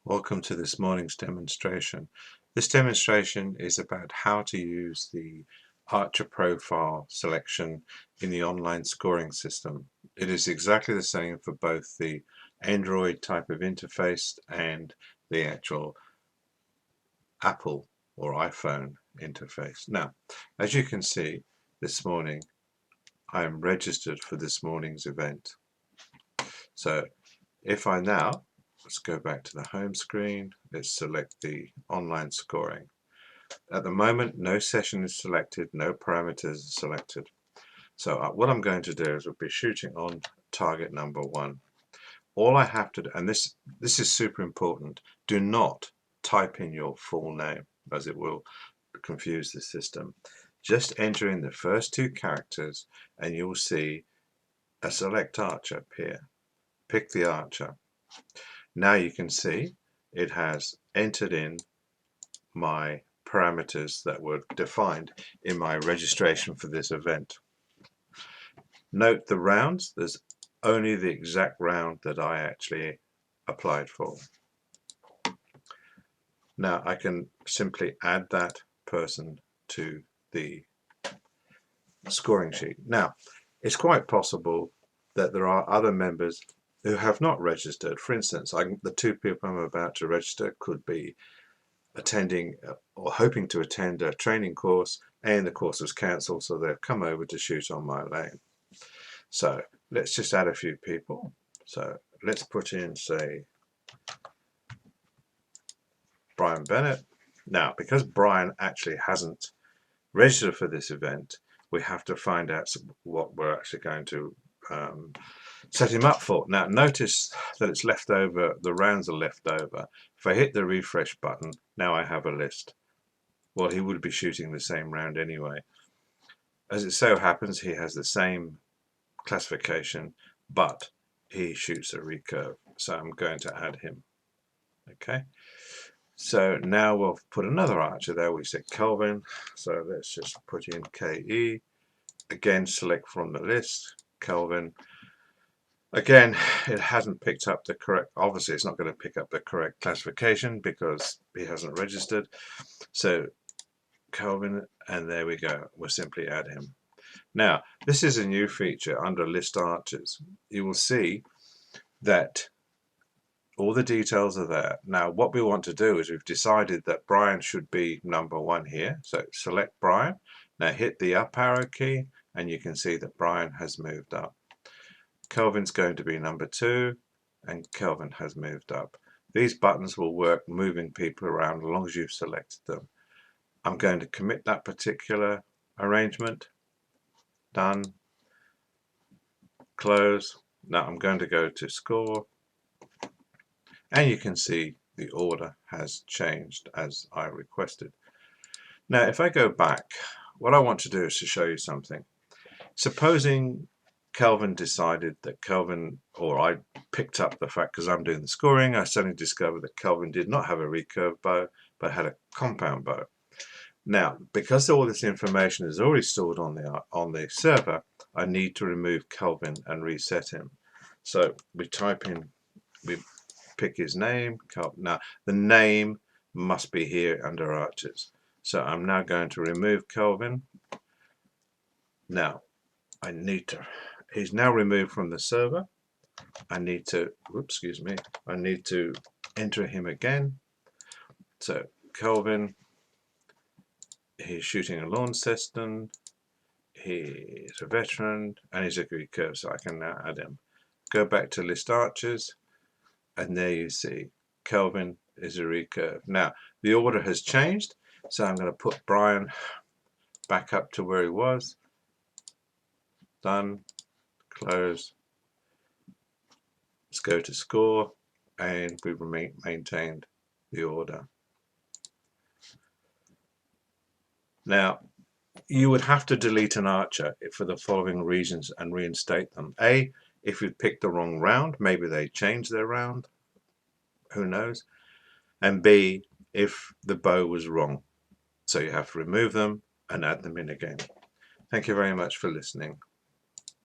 Welcome to this morning's demonstration. This demonstration is about how to use the Archer profile selection in the online scoring system. It is exactly the same for both the Android type of interface and the actual Apple or iPhone interface. Now, as you can see, this morning I am registered for this morning's event. So if I now let's go back to the home screen. Let's select the online scoring. At the moment, no session is selected, no parameters are selected. So what I'm going to do is we'll be shooting on target number 1. All I have to do, and this is super important, do not type in your full name as it will confuse the system. Just enter in the first 2 characters and you'll see a select archer appear. Pick the archer. Now you can see it has entered in my parameters that were defined in my registration for this event. Note the rounds, there's only the exact round that I actually applied for. Now I can simply add that person to the scoring sheet. Now it's quite possible that there are other members who have not registered. For instance, the 2 people I'm about to register could be attending or hoping to attend a training course and the course was cancelled, so they've come over to shoot on my lane. So let's just add a few people. So let's put in, say, Brian Bennett. Now, because Brian actually hasn't registered for this event, we have to find out what we're actually going to set him up for. Now notice that it's left over, the rounds are left over. If I hit the refresh button, now I have a list. Well, he would be shooting the same round anyway. As it so happens, he has the same classification, but he shoots a recurve, so I'm going to add him. Okay, so now we'll put another archer there. We said Kelvin, so let's just put in KE. Again, select from the list Kelvin. Again, it hasn't picked up the correct, obviously it's not going to pick up the correct classification because he hasn't registered. So Kelvin, and there we go, we'll simply add him. Now this is a new feature under list archers. You will see that all the details are there. Now what we want to do is we've decided that Brian should be number 1 here, so select Brian. Now hit the up arrow key and you can see that Brian has moved up. Kelvin's going to be number 2 and Kelvin has moved up. These buttons will work moving people around as long as you've selected them. I'm going to commit that particular arrangement. Done. Close. Now I'm going to go to score and you can see the order has changed as I requested. Now if I go back, what I want to do is to show you something. Supposing Kelvin decided that Kelvin, or I picked up the fact because I'm doing the scoring, I suddenly discovered that Kelvin did not have a recurve bow but had a compound bow. Now, because all this information is already stored on the server, I need to remove Kelvin and reset him. So we type in, we pick his name. Now the name must be here under archers. So I'm now going to remove Kelvin. Now I need to, he's now removed from the server. I need to, whoops, excuse me, I need to enter him again. So Kelvin, he's shooting a Launceston, he's a veteran, and he's a recurve, so I can now add him. Go back to list archers, and there you see Kelvin is a recurve. Now the order has changed, so I'm going to put Brian back up to where he was. Done. Close. Let's go to score, and we've maintained the order. Now you would have to delete an archer for the following reasons and reinstate them. A, if you picked the wrong round, maybe they changed their round, who knows. And B, if the bow was wrong. So you have to remove them and add them in again. Thank you very much for listening.